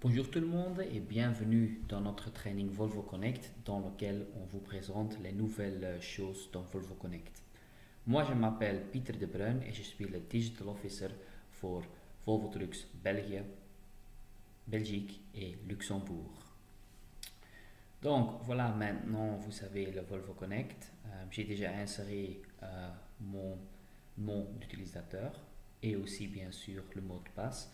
Bonjour tout le monde et bienvenue dans notre training Volvo Connect dans lequel on vous présente les nouvelles choses dans Volvo Connect. Moi je m'appelle Pieter de Bruin et je suis le Digital Officer pour Volvo Trucks België, Belgique et Luxembourg. Donc voilà, maintenant vous savez le Volvo Connect. J'ai déjà inséré mon nom d'utilisateur et aussi bien sûr le mot de passe.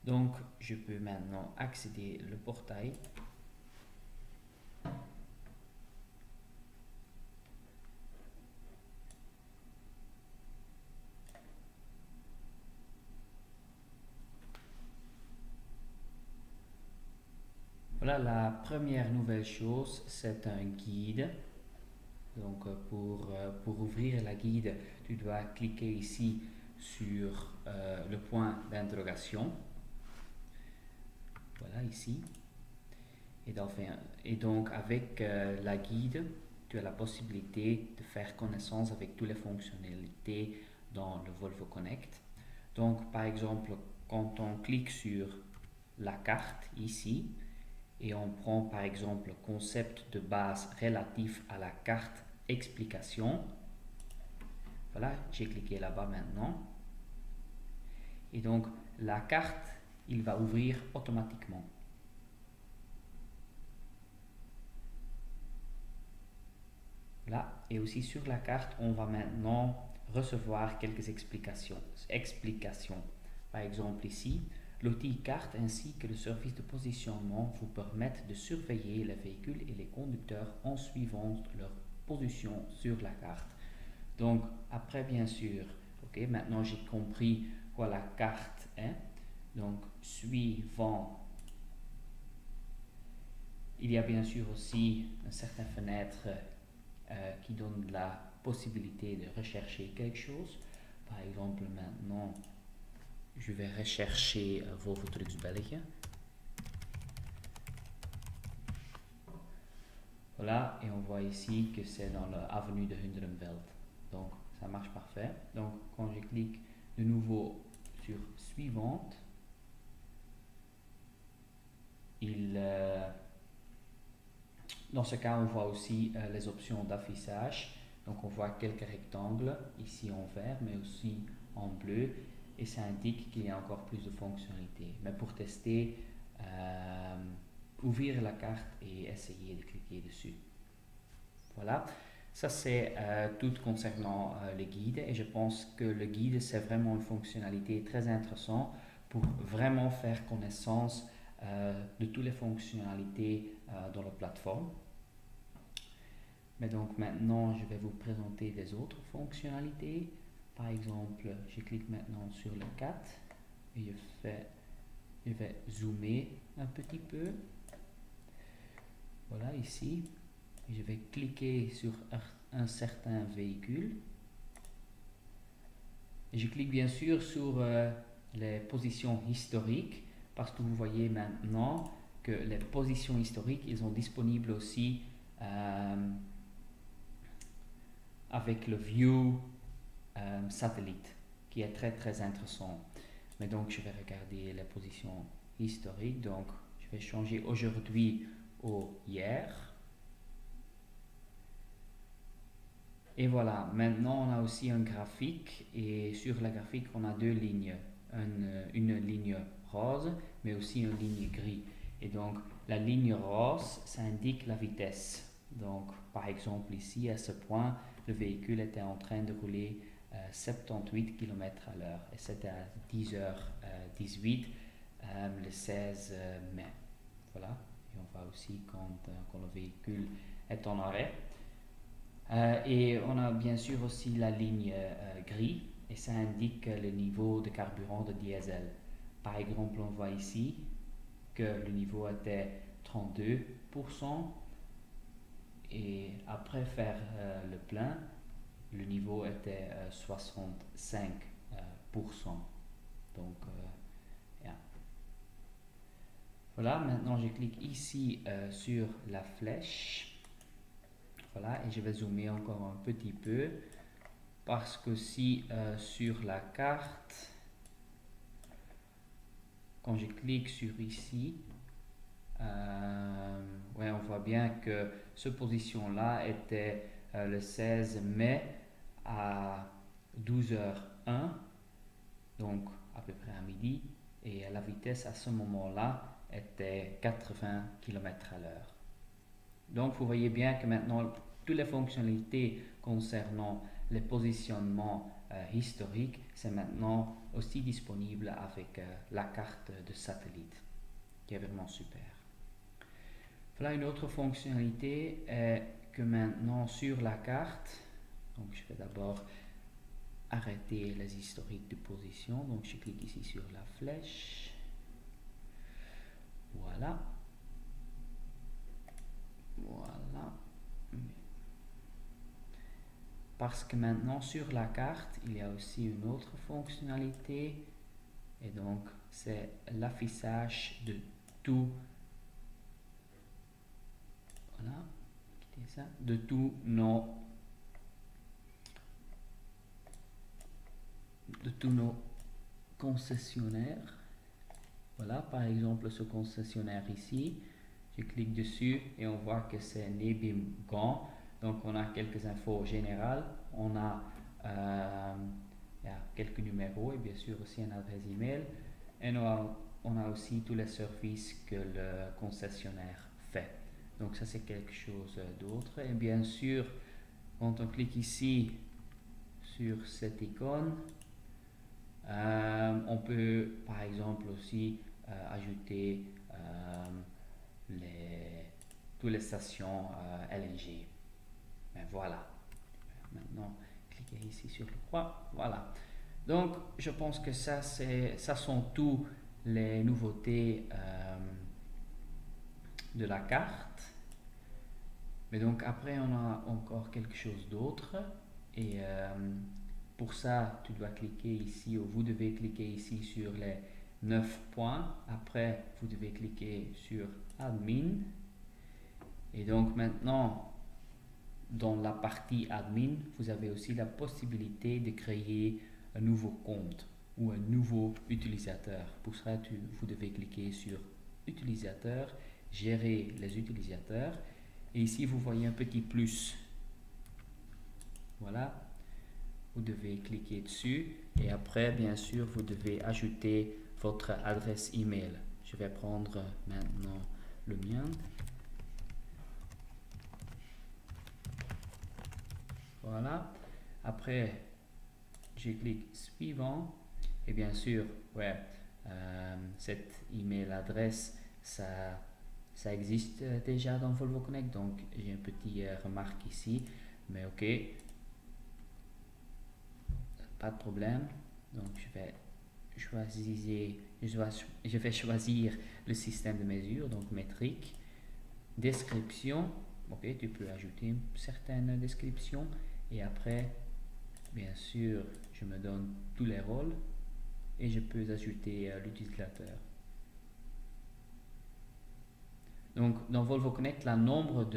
Donc, je peux maintenant accéder au portail. Voilà, la première nouvelle chose, c'est un guide. Donc, pour ouvrir la guide, tu dois cliquer ici sur le point d'interrogation. Voilà, ici. Et donc, avec la guide, tu as la possibilité de faire connaissance avec toutes les fonctionnalités dans le Volvo Connect. Donc, par exemple, quand on clique sur la carte ici et on prend par exemple le concept de base relatif à la carte explication, voilà, j'ai cliqué là-bas maintenant. Et donc, la carte, il va ouvrir automatiquement. Là, et aussi sur la carte, on va maintenant recevoir quelques explications. Par exemple ici, l'outil carte ainsi que le service de positionnement vous permettent de surveiller les véhicules et les conducteurs en suivant leur position sur la carte. Donc après bien sûr, ok, maintenant j'ai compris quoi la carte est. Donc suivant, il y a bien sûr aussi une certaine fenêtre qui donne la possibilité de rechercher quelque chose. Par exemple, maintenant, je vais rechercher Volvo Trucks België. Voilà, et on voit ici que c'est dans l'avenue de Hunderenveld. Donc, ça marche parfait. Donc, quand je clique de nouveau sur Suivante, dans ce cas, on voit aussi les options d'affichage. Donc on voit quelques rectangles, ici en vert, mais aussi en bleu. Et ça indique qu'il y a encore plus de fonctionnalités. Mais pour tester, ouvrir la carte et essayer de cliquer dessus. Voilà, ça c'est tout concernant le guide. Et je pense que le guide, c'est vraiment une fonctionnalité très intéressante pour vraiment faire connaissance de toutes les fonctionnalités dans la plateforme. Mais donc maintenant, je vais vous présenter des autres fonctionnalités. Par exemple, je clique maintenant sur le 4 et je vais zoomer un petit peu. Voilà ici. Je vais cliquer sur un certain véhicule. Et je clique bien sûr sur les positions historiques parce que vous voyez maintenant que les positions historiques, ils sont disponibles aussi avec le view satellite qui est très très intéressant. Mais donc je vais regarder les positions historiques. Donc je vais changer aujourd'hui au hier. Et voilà, maintenant on a aussi un graphique et sur la graphique on a deux lignes. Une ligne rose mais aussi une ligne gris. Et donc la ligne rose, ça indique la vitesse. Donc par exemple ici à ce point, le véhicule était en train de rouler 78 km à l'heure et c'était à 10h18 le 16 mai. Voilà, et on voit aussi quand le véhicule est en arrêt. Et on a bien sûr aussi la ligne gris et ça indique le niveau de carburant de diesel. Par exemple, on voit ici que le niveau était 32% et après faire le plein, le niveau était 65%. Donc, yeah. Voilà, maintenant je clique ici sur la flèche. Voilà, et je vais zoomer encore un petit peu parce que si sur la carte, quand je clique sur ici, ouais, on voit bien que cette position-là était le 16 mai à 12h01, donc à peu près à midi, et la vitesse à ce moment-là était 80 km à l'heure. Donc vous voyez bien que maintenant toutes les fonctionnalités concernant les positionnements historiques, c'est maintenant aussi disponible avec la carte de satellite, qui est vraiment super. Voilà, une autre fonctionnalité est que maintenant sur la carte, donc je vais d'abord arrêter les historiques de position, donc je clique ici sur la flèche, voilà, parce que maintenant sur la carte il y a aussi une autre fonctionnalité, et donc c'est l'affichage de tout, voilà, ça, de tous nos concessionnaires. Voilà, par exemple ce concessionnaire ici, je clique dessus et on voit que c'est Nebim Gant. Donc on a quelques infos générales, on a quelques numéros et bien sûr aussi une adresse email, et on a aussi tous les services que le concessionnaire fait. Donc ça c'est quelque chose d'autre. Et bien sûr, quand on clique ici sur cette icône, on peut par exemple aussi ajouter toutes les stations LNG. Mais voilà. Maintenant, cliquez ici sur le croix. Voilà. Donc, je pense que ça sont tous les nouveautés de la carte. Mais donc après, on a encore quelque chose d'autre. Et pour ça, tu dois cliquer ici, ou vous devez cliquer ici sur les 9 points. Après, vous devez cliquer sur Admin. Et donc maintenant, dans la partie Admin, vous avez aussi la possibilité de créer un nouveau compte ou un nouveau utilisateur. Pour ça, vous devez cliquer sur Utilisateur, Gérer les utilisateurs. Et ici, vous voyez un petit plus. Voilà. Vous devez cliquer dessus. Et après, bien sûr, vous devez ajouter votre adresse email. Je vais prendre maintenant le mien. Voilà. Après, je clique suivant. Et bien sûr, ouais, cette email adresse, ça existe déjà dans Volvo Connect. Donc, j'ai une petite remarque ici. Mais ok. Pas de problème. Donc, je vais choisir le système de mesure, donc métrique. Description. Ok, tu peux ajouter une certaine description. Et après, bien sûr, je me donne tous les rôles et je peux ajouter l'utilisateur. Donc, dans Volvo Connect, le nombre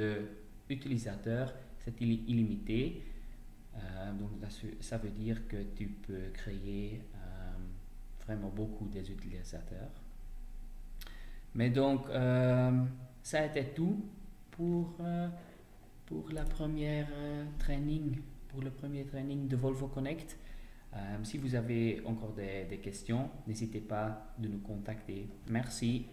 d'utilisateurs, c'est illimité. Donc, ça veut dire que tu peux créer vraiment beaucoup des utilisateurs. Mais donc, ça a été tout pour la première training, pour le premier training de Volvo Connect. Si vous avez encore des questions, n'hésitez pas de nous contacter. Merci.